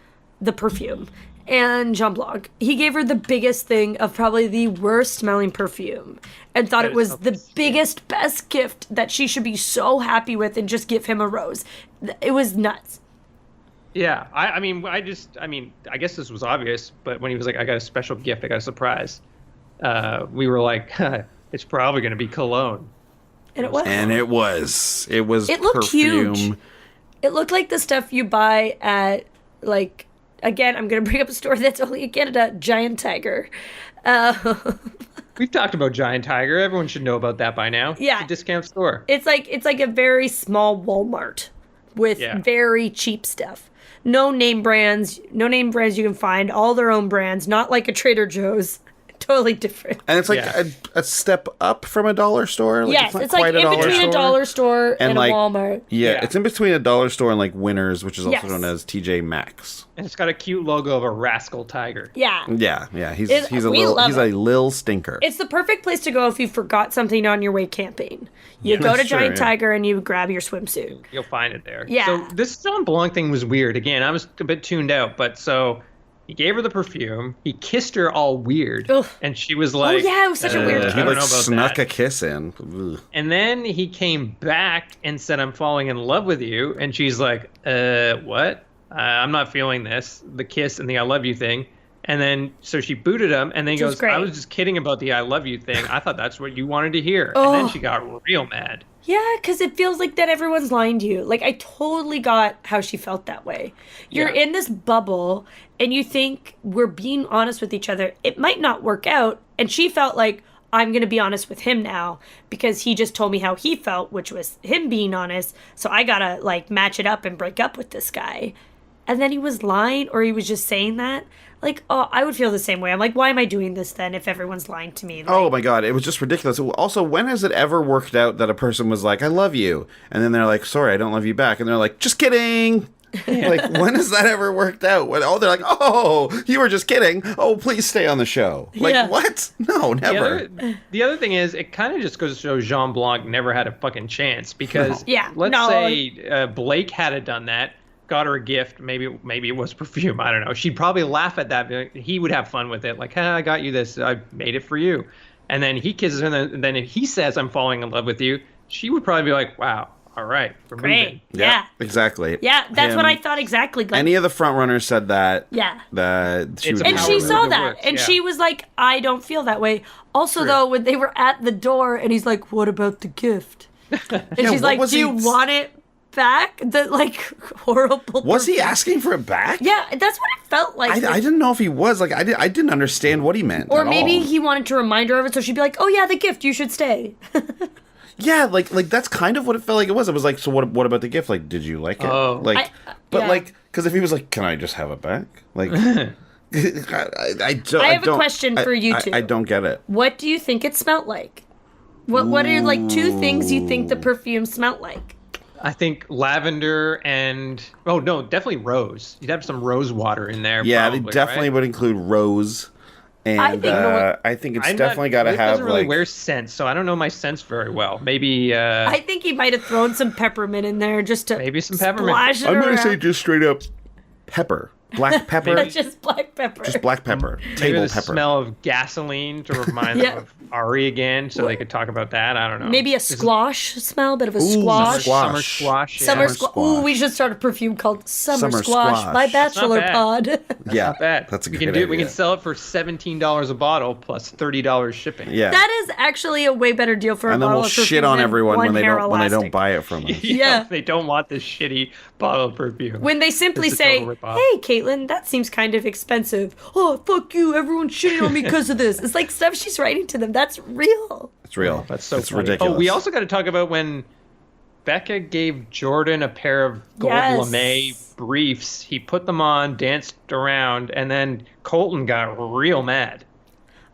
the perfume. And Jean Blanc, he gave her the biggest thing of probably the worst smelling perfume and thought it was the biggest, best gift that she should be so happy with and just give him a rose. It was nuts. yeah, I guess this was obvious, but when he was like, I got a special gift, I got a surprise, we were like, it's probably going to be cologne. And it was. And it was. It was It looked perfume. huge. It looked like the stuff you buy at, again, I'm going to bring up a store that's only in Canada, Giant Tiger. We've talked about Giant Tiger. Everyone should know about that by now. Yeah. It's a discount store. It's like a very small Walmart with very cheap stuff. no name brands you can find, all their own brands, not like a Trader Joe's. Totally different. And it's like a step up from a dollar store. Like, yes, it's like in between a dollar store and like, a Walmart. Yeah, it's in between a dollar store and like Winners, which is also Yes. known as TJ Maxx. And it's got a cute logo of a rascal tiger. Yeah. Yeah. He's We a love lil stinker. It's the perfect place to go if you forgot something on your way camping. You go to That's true, Giant yeah. Tiger and you grab your swimsuit. You'll find it there. Yeah. So this John Blanc thing was weird. Again, I was a bit tuned out, but so he gave her the perfume. He kissed her all weird. Ugh. And she was like... yeah, it was such a weird I kiss. He don't like know about snuck that. a kiss in. Ugh. And then he came back and said, I'm falling in love with you. And she's like, what? I'm not feeling this. The kiss and the I love you thing. And then, so she booted him. And then he Which was goes, great. I was just kidding about the I love you thing. I thought that's what you wanted to hear. Oh. And then she got real mad. Yeah, because it feels like that everyone's lying to you. Like, I totally got how she felt that way. You're Yeah. in this bubble, and you think we're being honest with each other. It might not work out. And she felt like, I'm going to be honest with him now because he just told me how he felt, which was him being honest. So I got to, like, match it up and break up with this guy. And then he was lying, or he was just saying that. Like, oh, I would feel the same way. I'm like, why am I doing this then if everyone's lying to me? Like, Oh my god, it was just ridiculous. Also, when has it ever worked out that a person was like, I love you, and then they're like, sorry, I don't love you back, and they're like, just kidding. Like, when has that ever worked out? When, they're like, oh, you were just kidding. Oh, please stay on the show. Like, Yeah. what? No, never. The other thing is, it kind of just goes to show Jean Blanc never had a fucking chance because Yeah, let's no. say Blake had done that, got her a gift, maybe it was perfume, I don't know. She'd probably laugh at that. He would have fun with it, like, hey, I got you this, I made it for you. And then he kisses her, and then if he says, I'm falling in love with you, she would probably be like, wow, all right, we're moving. great. Yeah. Exactly. Yeah, that's what Him- I thought exactly. Like, Any of the front runners said that. Yeah. That she It's would a and power she move. saw It that. works, And yeah. she was like, I don't feel that way. Also, True. though, when they were at the door and he's like, what about the gift? And she's what like, was do you he- want it back? The, like, horrible. Was he perfume. asking for it back? Yeah, that's what it felt like. I didn't know if he was. Like, I didn't understand what he meant. or at maybe all. he wanted to remind her of it, so she'd be like, oh, yeah, the gift, you should stay. Yeah, like that's kind of what it felt like it was. It was like, so what about the gift? Like, did you like it? Oh. Like, but yeah. like, because if he was like, can I just have it back? Like, I don't. I have a don't- question for you two. I don't get it. What do you think it smelled like? What are, like, two things you think the perfume smelled like? I think lavender and definitely rose. You'd have some rose water in there. Yeah, probably, they definitely right? would include rose, and I think- I think it's I'm definitely not- got to Blake have doesn't really like. wear scents, so I don't know my scents very well. Maybe I think he might have thrown some peppermint in there just to Maybe some peppermint. splash it I'm gonna around. say just straight up pepper, black pepper, That's just black pepper. just black pepper, Maybe table the pepper. smell of gasoline to remind Yeah. them of Ari again, so they could talk about that. I don't know. Maybe a squash smell, bit of a Ooh, squash. squash. Summer squash. Yeah. Summer Summer squash. squash. Ooh, we should start a perfume called Summer, Summer Squash squash. by That's Bachelor not Pod. Yeah, Not bad. that's a we good can do. idea. We can sell it for $17 a bottle plus $30 shipping. Yeah, That is actually a way better deal for a and then bottle we'll of shit perfume on than everyone one when they hair don't elastic. buy it from us. Yeah. They don't want this shitty bottle of perfume. When they simply It's a say, total ripoff. hey, Caitlin, that seems kind of expensive. Oh, fuck you. Everyone's shitting on me because of this. It's like stuff she's writing to them. That's real. It's real. That's so it's funny. ridiculous. Oh, we also got to talk about when Becca gave Jordan a pair of gold Yes. lame briefs. He put them on, danced around, and then Colton got real mad.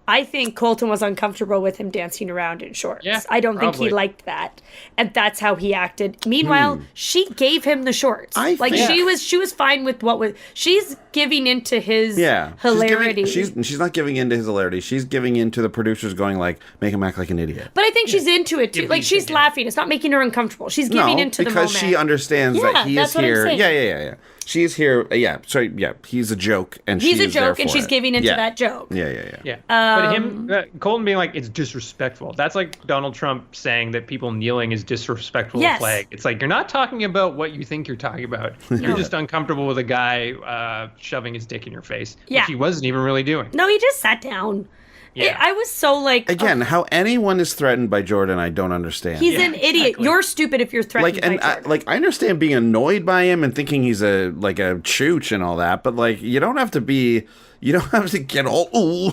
I think Colton was uncomfortable with him dancing around in shorts. Yeah, I don't think probably. he liked that. And that's how he acted. Meanwhile, she gave him the shorts. I Like think- she was fine with what was she's giving into his Yeah, hilarity. She's not giving in to his hilarity. She's giving in to the producers going like, make him act like an idiot. but I think she's into it too. Give Like me she's some- laughing. It's not making her uncomfortable. She's giving No, into the because moment. she understands Yeah, that he that's is what I'm here. saying. Yeah. She's here. He's a joke, and He's she a is there joke, and for she's it. giving into Yeah. that joke. Yeah. Yeah. But him, Colton being like, it's disrespectful. That's like Donald Trump saying that people kneeling is disrespectful Yes. to flag. It's like, you're not talking about what you think you're talking about. You're just uncomfortable with a guy shoving his dick in your face, Yeah. which he wasn't even really doing. No, he just sat down. Yeah. I was so like, Again, how anyone is threatened by Jordan, I don't understand. he's Yeah, an idiot. exactly. You're stupid if you're threatened like, by and Jordan. I understand being annoyed by him and thinking he's a chooch and all that, but like, you don't have to get all, oh,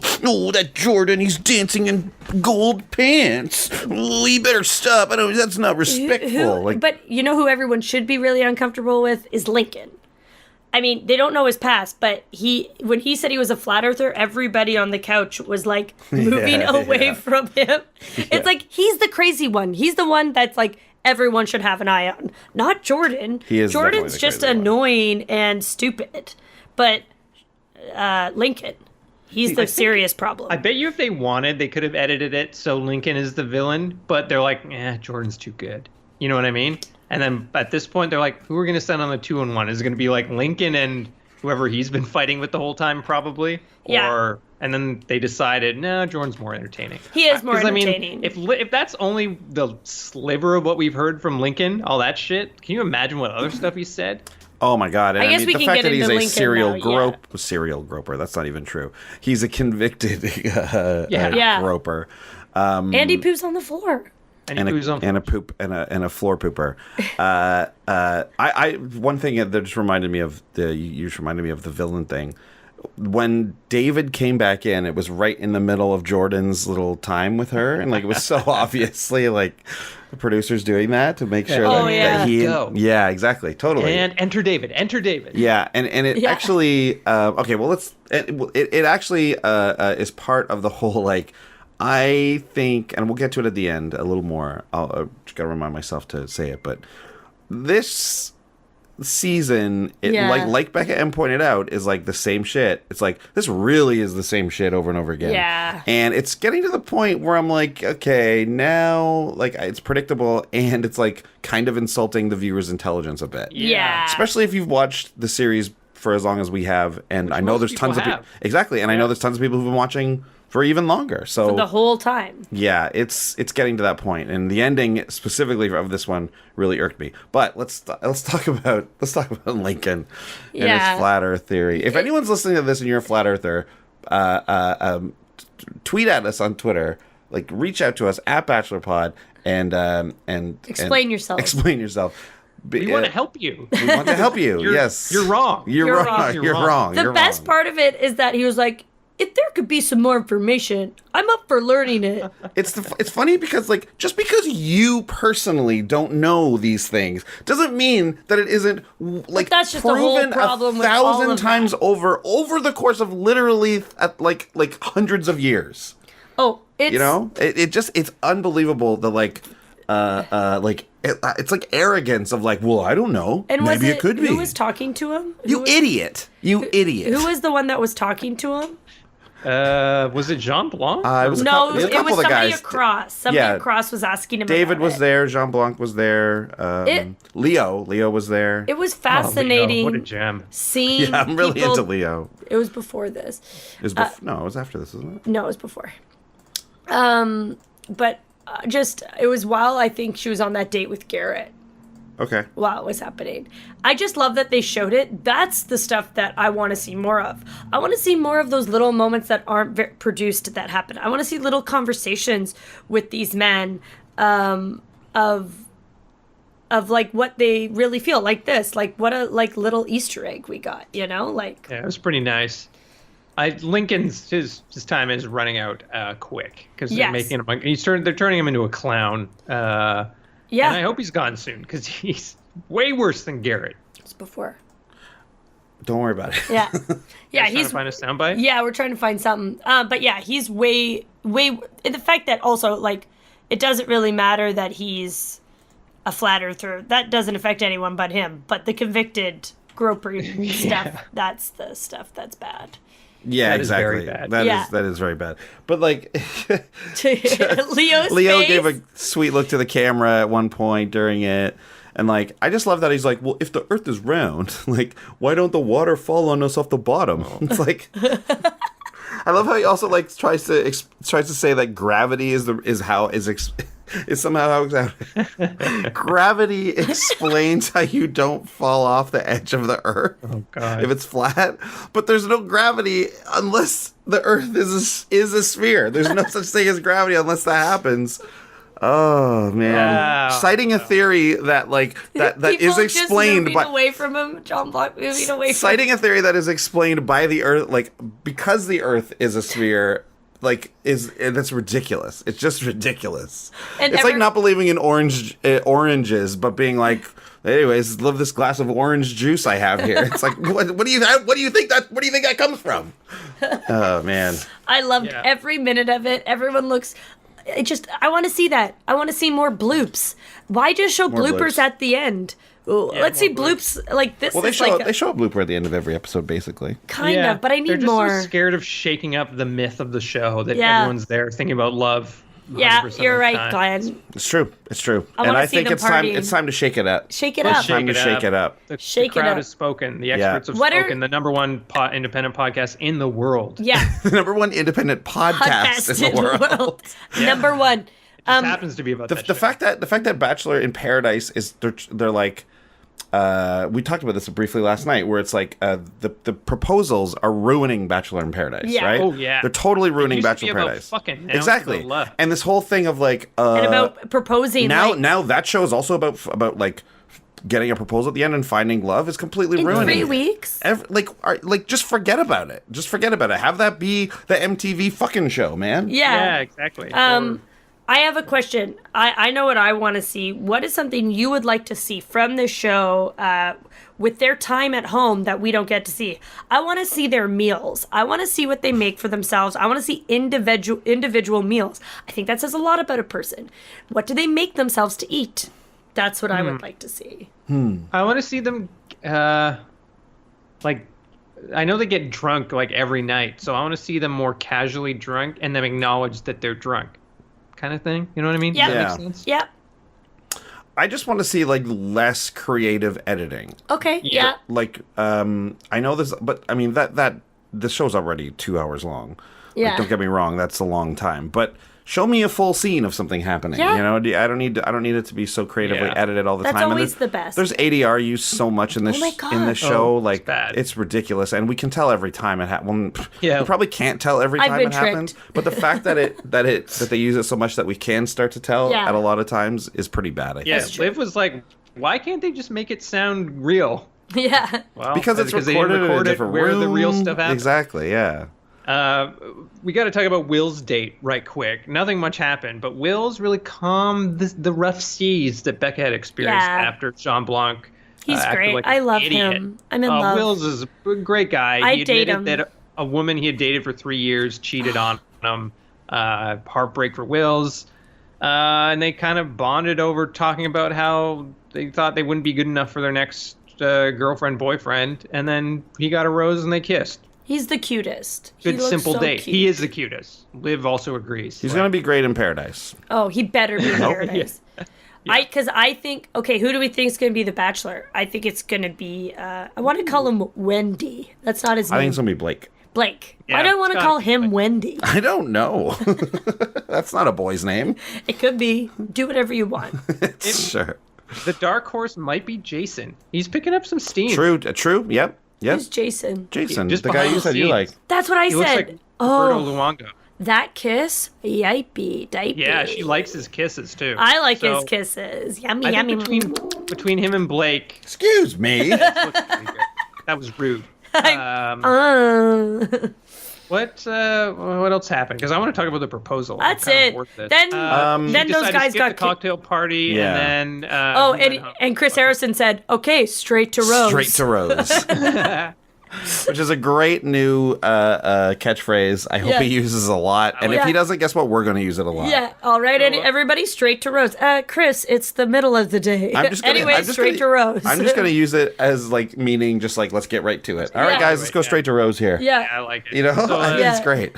that Jordan, he's dancing in gold pants. Oh, you better stop. That's not respectful. But you know who everyone should be really uncomfortable with is Lincoln. I mean, they don't know his past, but when he said he was a flat earther, everybody on the couch was like moving away from him. It's like, he's the crazy one. He's the one that's like, everyone should have an eye on. Not Jordan. He is Jordan's just annoying and stupid. But Lincoln, he's the serious problem. I bet you if they wanted, they could have edited it so Lincoln is the villain, but they're like, Jordan's too good. You know what I mean? And then at this point, they're like, who are we going to send on the 2-on-1? Is it going to be like Lincoln and whoever he's been fighting with the whole time, probably? Yeah. And then they decided, no, Jordan's more entertaining. He is more entertaining. I mean, if that's only the sliver of what we've heard from Lincoln, all that shit, can you imagine what other stuff he said? Oh my God! And I guess we the can fact get that he's into a Lincoln serial groper. That's not even true. He's a convicted groper. And he poos on the floor. And a floor pooper. One thing that just reminded me of you just reminded me of the villain thing. When David came back in, it was right in the middle of Jordan's little time with her, and like it was so obviously like the producers doing that to make sure that he, yeah, exactly, totally. And enter David. Yeah, and it actually, okay, well it actually is part of the whole like. I think, and we'll get to it at the end a little more. I'll just gotta remind myself to say it, but this season, like Becca M pointed out, is like the same shit. It's like this really is the same shit over and over again. Yeah, and it's getting to the point where I'm like, okay, now like it's predictable, and it's like kind of insulting the viewer's intelligence a bit. Yeah, especially if you've watched the series for as long as we have, and I know there's tons of people. Exactly, and I know there's tons of people who've been watching for even longer. So for the whole time. Yeah, it's getting to that point, and the ending specifically of this one really irked me. But let's talk about Lincoln and his flat Earth theory. If anyone's listening to this and you're a flat earther, tweet at us on Twitter, like reach out to us at BachelorPod and explain yourself. Explain yourself. We want to help you. We want to help you. Yes, you're wrong. You're wrong. The best part of it is that he was like, if there could be some more information, I'm up for learning it. It's funny because like just because you personally don't know these things doesn't mean that it isn't like that's just the whole proven problem 1,000 times over the course of literally like hundreds of years. Oh, it's it's unbelievable the it's like arrogance of like, well, I don't know. And maybe it could be. Who was talking to him? You idiot. Who was the one that was talking to him? Was it Jean Blanc? It was somebody guys. across. Somebody across was asking him. David was there. Jean Blanc was there. Leo was there. It was fascinating. What a gem! Seeing I'm really into Leo. It was before this. No, it was after this, isn't it? No, it was before. But it was while I think she was on that date with Garrett. Okay. While it was happening. I just love that they showed it. That's the stuff that I want to see more of. I want to see more of those little moments that aren't produced that happen. I want to see little conversations with these men of like what they really feel, like this, like what a like little Easter egg we got, like. Yeah, it was pretty nice. Lincoln's his time is running out quick because they're making him. They're turning him into a clown. Yeah, and I hope he's gone soon because he's way worse than Garrett. It's before. Don't worry about it. Yeah, yeah. He's trying to find a soundbite. Yeah, we're trying to find something. But yeah, he's way. The fact that also like it doesn't really matter that he's a flat earther. That doesn't affect anyone but him. But the convicted groping stuff. That's the stuff that's bad. Yeah, that exactly. Is very bad. That is very bad. But like Leo gave a sweet look to the camera at one point during it. And like I just love that he's like, well, if the earth is round, like why don't the water fall on us off the bottom? It's like I love how he also like tries to say that gravity is somehow how gravity explains how you don't fall off the edge of the earth if it's flat, but there's no gravity unless the earth is a sphere. There's no such thing as gravity unless that happens. Oh man! Wow. Citing a theory that is explained by away from him, John Block moving away. Citing a theory that is explained by the Earth, like because the Earth is a sphere, that's ridiculous. It's just ridiculous. And it's like not believing in oranges, but being like anyways, love this glass of orange juice I have here. It's like, what do you think that comes from? Oh man, I loved every minute of it. Everyone looks. I want to see that. I want to see more bloops. Why just show bloopers at the end? Ooh, let's see bloops like this. Well, they show a blooper at the end of every episode, basically. Kind of, but I need they're just more. So scared of shaking up the myth of the show that everyone's there thinking about love. Yeah, you're right, Glenn. It's true. And I think it's time to shake it up. Shake it up. Time to shake it up. The crowd has spoken. The experts have spoken. The number one independent podcast in the world. Yeah. The number one independent podcast in the world. Number one. It just happens to be about the fact that Bachelor in Paradise is they're like. We talked about this briefly last night, where it's like the proposals are ruining Bachelor in Paradise, right? Oh yeah, they're totally ruining Bachelor in Paradise. Exactly, and this whole thing of like and about proposing. Now that show is also about like getting a proposal at the end and finding love is completely ruining 3 weeks. Just forget about it. Just forget about it. Have that be the MTV fucking show, man. Yeah, exactly. I have a question. I know what I want to see. What is something you would like to see from the show with their time at home that we don't get to see? I want to see their meals. I want to see what they make for themselves. I want to see individual meals. I think that says a lot about a person. What do they make themselves to eat? That's what I would like to see. I want to see them, like, I know they get drunk like every night, so I want to see them more casually drunk and them acknowledge that they're drunk. Kind of thing, you know what I mean? Yeah. Does that make sense? Yep. I just want to see like less creative editing. Okay. Yeah. Like, I know this, but I mean that the show's already 2 hours long. Yeah. Like, don't get me wrong, that's a long time, but show me a full scene of something happening. Yeah. You know, I don't need it to be so creatively edited all the That's time. always the best. There's ADR used so much in this show, like it's ridiculous, and we can tell every time it happens. You probably can't tell every time it happens, but the fact that they use it so much that we can start to tell at a lot of times is pretty bad. I think. Liv was like, why can't they just make it sound real? Yeah. Well, because it's recorded in a different room. Where the real stuff happens. Exactly. Yeah. We got to talk about Will's date right quick. Nothing much happened, but Will's really calmed the rough seas that Becca had experienced after Jean Blanc. He's great. Like I love him. I'm in love. Will's is a great guy. I'd date him. That a woman he had dated for 3 years cheated on him. Heartbreak for Will's. And they kind of bonded over talking about how they thought they wouldn't be good enough for their next girlfriend, boyfriend. And then he got a rose and they kissed. He's the cutest. Good, simple date. Cute. He is the cutest. Liv also agrees. He's going to be great in Paradise. Oh, he better be in Paradise. Because I think, okay, who do we think is going to be the Bachelor? I think it's going to be, I want to call him Wendy. That's not his name. I think it's going to be Blake. Blake. Why do I want to call him Wendy? I don't know. That's not a boy's name. It could be. Do whatever you want. Sure. The dark horse might be Jason. He's picking up some steam. True. Yep. Who's Jason? Jason, the guy you said you like. That's what I said. Looks like Roberto Luongo. That kiss, yipey, dipey. Yeah, she likes his kisses too. I like his kisses. Yummy, yummy. Between him and Blake. Excuse me. That was rude. What else happened? Because I want to talk about the proposal. That's it. Then those guys got the cocktail party, and then and Chris Harrison said, "Okay, straight to Rose." Straight to Rose. Which is a great new catchphrase. I hope he uses a lot. And if he doesn't, guess what? We're going to use it a lot. Yeah. All right. Everybody straight to Rose. Chris, it's the middle of the day. Straight to Rose. I'm just going to use it as like meaning just like, let's get right to it. All right, guys, let's go straight to Rose here. Yeah. I like it. You know, I think it's great.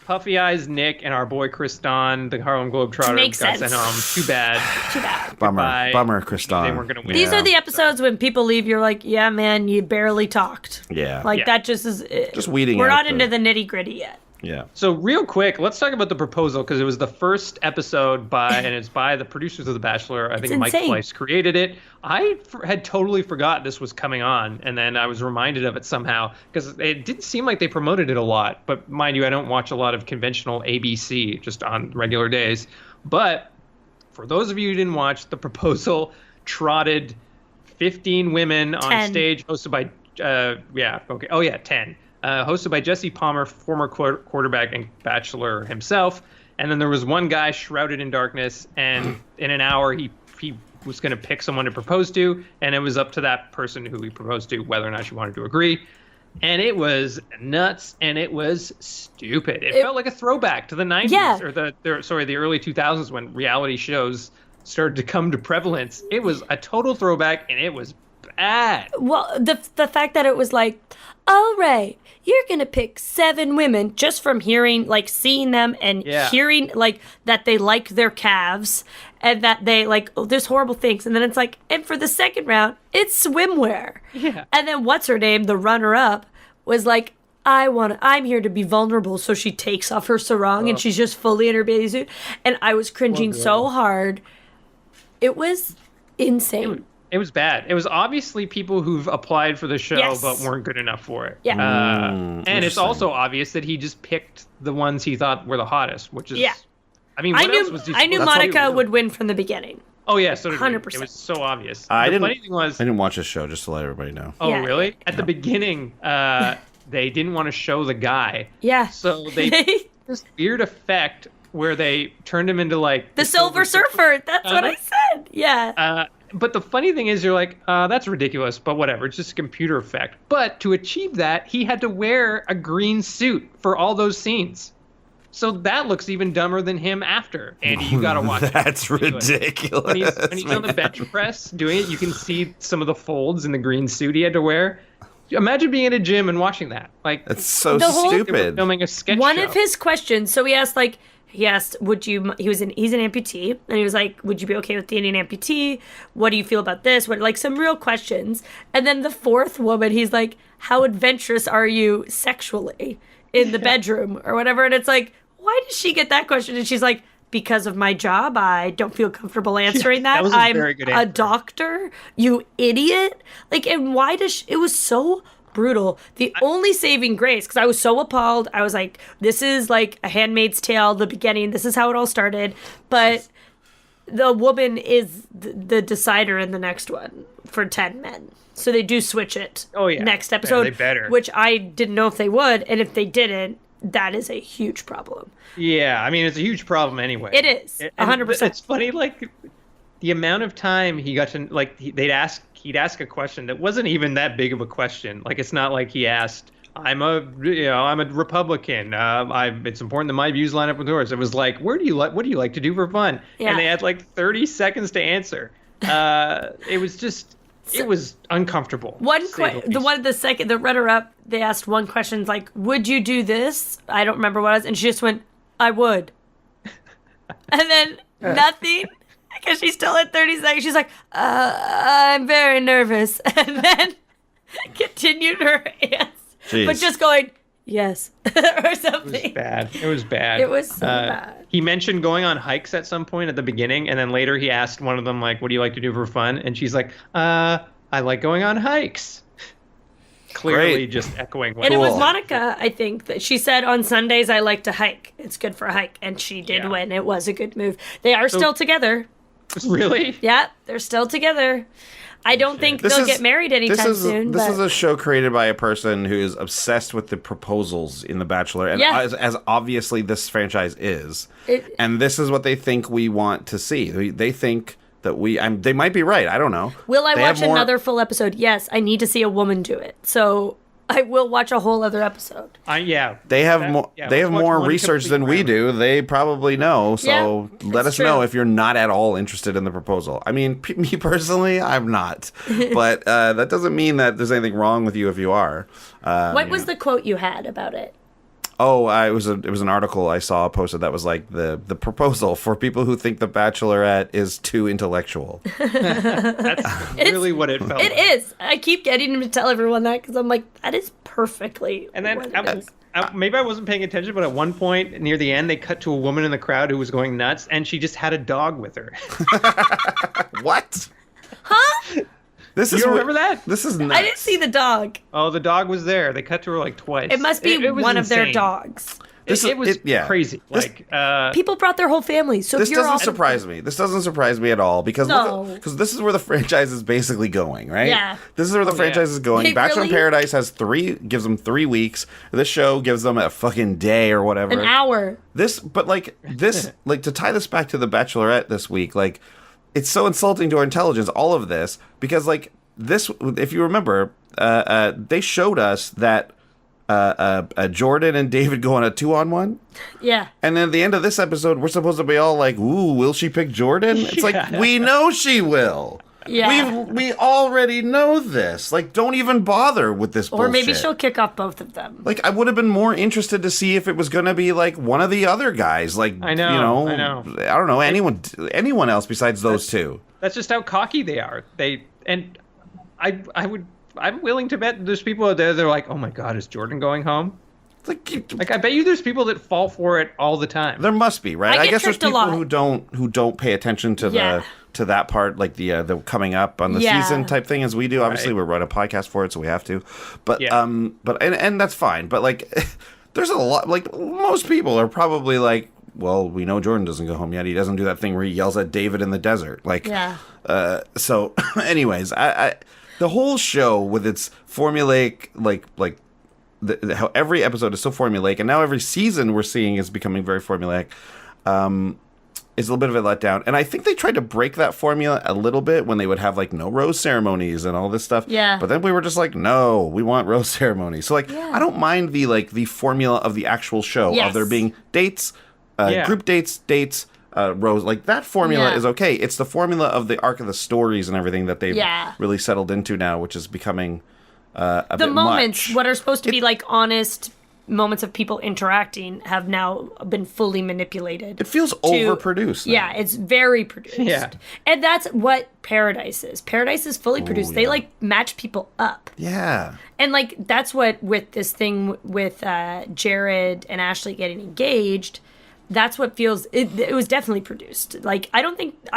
Puffy Eyes Nick and our boy Chris Don, the Harlem Globetrotter, got sent home. Too bad. Bummer, Chris Don. They weren't going to win. These are the episodes when people leave, you're like, yeah, man, you barely talked. Yeah. That just is... Just weeding We're out not into the nitty-gritty yet. Yeah. So real quick, let's talk about the proposal because it was the first episode and it's by the producers of The Bachelor. I think Mike Fleiss created it. I had totally forgot this was coming on, and then I was reminded of it somehow because it didn't seem like they promoted it a lot. But mind you, I don't watch a lot of conventional ABC just on regular days. But for those of you who didn't watch, the proposal trotted 15 women on stage, hosted by 10. Hosted by Jesse Palmer, former quarterback and Bachelor himself. And then there was one guy shrouded in darkness, and in an hour he was going to pick someone to propose to, and it was up to that person who he proposed to whether or not she wanted to agree. And it was nuts, and it was stupid. It felt like a throwback to the 90s, or the early 2000s when reality shows started to come to prevalence. It was a total throwback, and it was bad. Well, the fact that it was like, all right, you're going to pick 7 women just from hearing, like, seeing them and hearing, like, that they like their calves and that they, like, there's horrible things. And then it's like, and for the second round, it's swimwear. Yeah. And then what's her name, the runner-up, was like, I'm here to be vulnerable. So she takes off her sarong and she's just fully in her bathing suit. And I was cringing so hard. It was insane. It was bad. It was obviously people who've applied for the show but weren't good enough for it. Yeah. And it's also obvious that he just picked the ones he thought were the hottest, which is... Yeah. I mean, what else was he... I knew Monica would win from the beginning. Oh, yeah, so did 100%. It was so obvious. I the funny thing was... I didn't watch this show, just to let everybody know. Oh, really? At the beginning, they didn't want to show the guy. Yeah. So they did this weird effect where they turned him into, like... The Silver Surfer. That's what I said. Yeah. But the funny thing is, you're like, that's ridiculous, but whatever. It's just a computer effect. But to achieve that, he had to wear a green suit for all those scenes. So that looks even dumber than him after. Andy, you gotta watch it. That's ridiculous. When he's on the bench press doing it, you can see some of the folds in the green suit he had to wear. Imagine being at a gym and watching that. Like, that's so stupid. Filming a sketch One show. of his questions, so he asked, would you, he's an amputee, and he was like, would you be okay with being an amputee? What do you feel about this? Like some real questions. And then the fourth woman, he's like, how adventurous are you sexually in the bedroom or whatever? And it's like, why did she get that question? And she's like, because of my job, I don't feel comfortable answering that. was a I'm very good a answer. Doctor, you idiot. Like, and why does it was so brutal. The only saving grace, because I was so appalled, I was like, this is like a Handmaid's Tale, the beginning. This is how it all started. But the woman is the decider in the next one for 10 men. So they do switch it next episode. Yeah, they better. Which I didn't know if they would. And if they didn't, that is a huge problem. Yeah, I mean, it's a huge problem anyway. It is, 100%. It's funny, like, the amount of time he got to, like, he'd ask a question that wasn't even that big of a question. Like, it's not like he asked, I'm a Republican. It's important that my views line up with yours. It was like, what do you like to do for fun? Yeah. And they had like 30 seconds to answer. It was uncomfortable. The runner-up, they asked one question, like, would you do this? I don't remember what it was. And she just went, I would. And then nothing. Because she still had 30 seconds. She's like, I'm very nervous. And then continued her answer. Jeez. But just going, yes. Or something. It was bad. It was so bad. He mentioned going on hikes at some point at the beginning, and then later he asked one of them, like, what do you like to do for fun? And she's like, I like going on hikes. Clearly just echoing what... And it was Monica, I think, that she said on Sundays, I like to hike. It's good for a hike. And she did win. It was a good move. They are still together. Really? Yeah, they're still together. I don't think they'll get married anytime soon. This is a show created by a person who is obsessed with the proposals in The Bachelor, and as obviously this franchise is. And this is what they think we want to see. They think that they might be right. I don't know. Will I watch another full episode? Yes, I need to see a woman do it. So I will watch a whole other episode. They have more research than we do. They probably know. So let us know if you're not at all interested in the proposal. I mean, me personally, I'm not. But that doesn't mean that there's anything wrong with you if you are. What was the quote you had about it? Oh, it was an article I saw posted that was like the proposal for people who think The Bachelorette is too intellectual. That's really what it felt like. It is. I keep getting him to tell everyone that because I'm like, that is perfectly. And then maybe I wasn't paying attention, but at one point near the end, they cut to a woman in the crowd who was going nuts, and she just had a dog with her. What? Huh? You remember that? This is nuts. I didn't see the dog. Oh, the dog was there. They cut to her like twice. It must be it was one insane. of their dogs. It was crazy. People brought their whole family. So this doesn't surprise me. This doesn't surprise me at all because this is where the franchise is basically going, right? Yeah. This is where the franchise is going. Bachelor in Paradise gives them 3 weeks. This show gives them a fucking day or whatever. An hour. To tie this back to The Bachelorette this week, like, it's so insulting to our intelligence, all of this, because like this, if you remember, they showed us that Jordan and David go on a 2-on-1. Yeah. And then at the end of this episode, we're supposed to be all like, ooh, will she pick Jordan? It's like, we know she will. Yeah. We already know this. Like, don't even bother with this bullshit. Or maybe she'll kick off both of them. Like, I would have been more interested to see if it was going to be, like, one of the other guys. Like, I know. I don't know, anyone else besides those two. That's just how cocky they are. I'm willing to bet there's people out there that are like, oh my God, is Jordan going home? Like I bet you there's people that fall for it all the time. There must be, right? I guess there's people lot. who don't pay attention to that part, like the coming up on the season type thing as we do. Obviously, we're running a podcast for it, so we have to. But and that's fine. But like, there's a lot. Like most people are probably like, well, we know Jordan doesn't go home yet. He doesn't do that thing where he yells at David in the desert. Like, so, anyways, I the whole show with its formulaic, how every episode is so formulaic, and now every season we're seeing is becoming very formulaic, is a little bit of a letdown. And I think they tried to break that formula a little bit when they would have like no rose ceremonies and all this stuff. Yeah. But then we were just like, no, we want rose ceremonies. So like, I don't mind the formula of the actual show of there being dates, group dates, rose, like that formula is okay. It's the formula of the arc of the stories and everything that they've really settled into now, which is becoming a bit the moments, much. what are supposed to be like honest moments of people interacting, have now been fully manipulated. It feels overproduced. Yeah, it's very produced. Yeah. And that's what Paradise is. Paradise is fully produced. They like match people up. Yeah. And like that's what with this thing with Jared and Ashley getting engaged, that's what feels it was definitely produced. Like I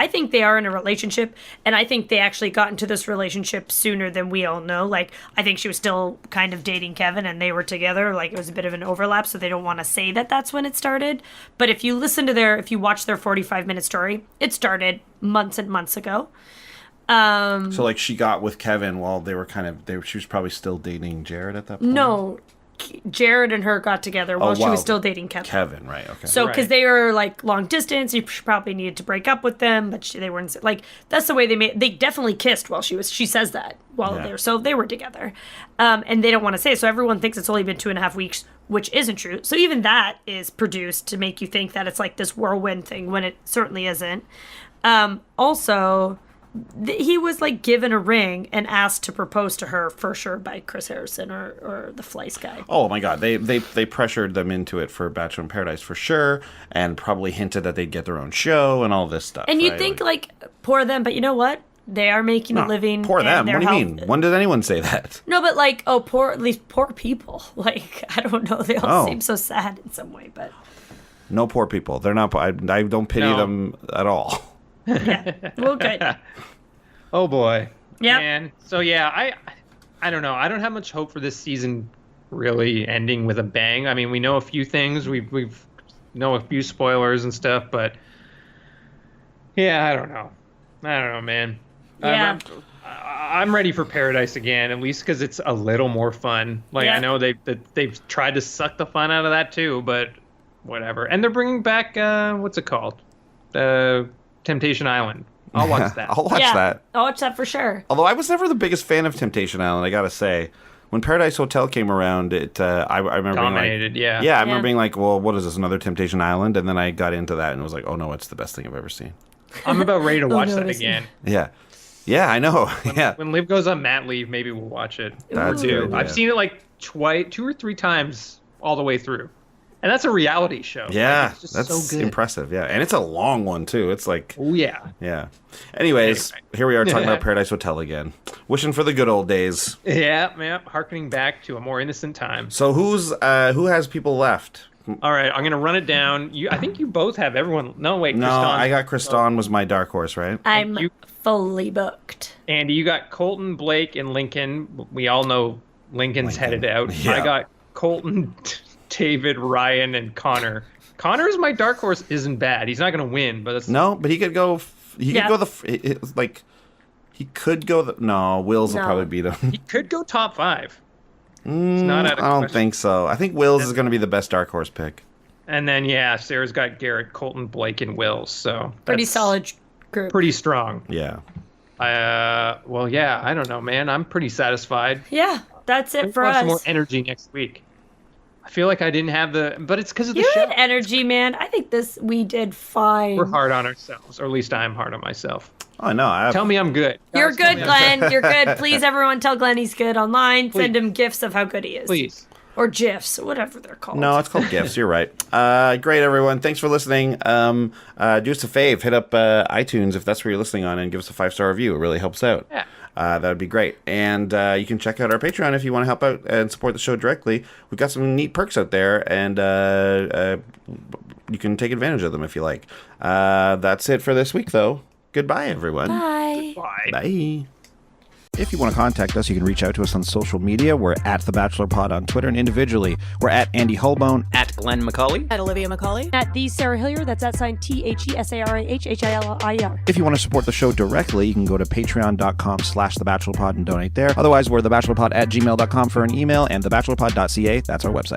think they are in a relationship, and I think they actually got into this relationship sooner than we all know. Like I think she was still kind of dating Kevin and they were together. Like it was a bit of an overlap, so they don't want to say that that's when it started. But if you watch their 45-minute story, it started months and months ago. So like she got with Kevin while they were she was probably still dating Jared at that point? No. Jared and her got together while she was still dating Kevin. Kevin, right? Okay. So, because they were like long distance, you probably needed to break up with them, but they weren't like. That's the way they definitely kissed while she says that while they were. So they were together, and they don't want to say it. So everyone thinks it's only been 2.5 weeks, which isn't true. So even that is produced to make you think that it's like this whirlwind thing when it certainly isn't. Also. He was like given a ring and asked to propose to her for sure by Chris Harrison or the Fleiss guy. Oh my God, they pressured them into it for Bachelor in Paradise for sure, and probably hinted that they'd get their own show and all this stuff. And you'd think like poor them, but you know what? They are making a living. Poor them. What do you mean? When did anyone say that? No, but like these poor people. Like I don't know, they all seem so sad in some way, but no poor people. They're not. I don't pity them at all. Yeah. Well, good. Oh boy. Yeah. Man. So yeah, I don't know. I don't have much hope for this season really ending with a bang. I mean, we know a few things. We've know a few spoilers and stuff, but yeah, I don't know, man. Yeah. I'm ready for Paradise again, at least because it's a little more fun. Like I know they've tried to suck the fun out of that too, but whatever. And they're bringing back what's it called? Temptation Island. I'll watch that. I'll watch that. I'll watch that for sure. Although I was never the biggest fan of Temptation Island, I gotta say. When Paradise Hotel came around, I remember dominated, being like, I remember being like, well, what is this, another Temptation Island? And then I got into that and was like, oh no, it's the best thing I've ever seen. I'm about ready to watch that again. Yeah. Yeah, I know. When Liv goes on mat leave, maybe we'll watch it. That's good. I've seen it like 2 or 3 times all the way through. And that's a reality show. Yeah, like, it's just that's so good. impressive. Yeah, and it's a long one too. It's like, oh yeah. Anyways, here we are talking about Paradise Hotel again, wishing for the good old days. Yeah, harkening back to a more innocent time. So who has people left? All right, I'm gonna run it down. I think you both have everyone. No, wait. No, Kristan. I got Kristan was my dark horse, right? I'm fully booked. Andy, you got Colton, Blake, and Lincoln. We all know Lincoln's headed out. Yeah. I got Colton, David, Ryan, and Connor. Connor's my dark horse isn't bad. He's not going to win, but but he could go. He could go he could go. No, Wills will probably beat him. He could go top 5. It's not out of I don't question. think so. I think Wills is going to be the best dark horse pick. And then Sarah's got Garrett, Colton, Blake, and Wills. So Pretty solid group. pretty strong. Yeah. Well, yeah, I don't know, man. I'm pretty satisfied. Yeah, that's it for I want us. some more energy next week. I feel like I didn't have but it's because of the You show. had energy, man. I think we did fine. We're hard on ourselves, or at least I'm hard on myself. Oh, no. Tell me I'm good. You're Guys, tell good, me I'm Glenn. You're good. Please, everyone, tell Glenn he's good online. Send Please. him gifs of how good he is. Please. Or GIFs, whatever they're called. No, it's called gifts. You're right. Great, everyone. Thanks for listening. Do us a fave. Hit up iTunes if that's where you're listening on, and give us a 5-star review. It really helps out. Yeah. That would be great. And you can check out our Patreon if you want to help out and support the show directly. We've got some neat perks out there, and you can take advantage of them if you like. That's it for this week, though. Goodbye, everyone. Bye. Bye. Bye. If you want to contact us, you can reach out to us on social media. We're at The Bachelor Pod on Twitter, and individually, we're at Andy Hulbone. At Glenn McCauley. At Olivia McCauley. At the Sarah Hillier, that's at sign THESARAHHILIER. If you want to support the show directly, you can go to patreon.com/thebachelorpod and donate there. Otherwise, we're thebachelorpod@gmail.com for an email, and thebachelorpod.ca, that's our website.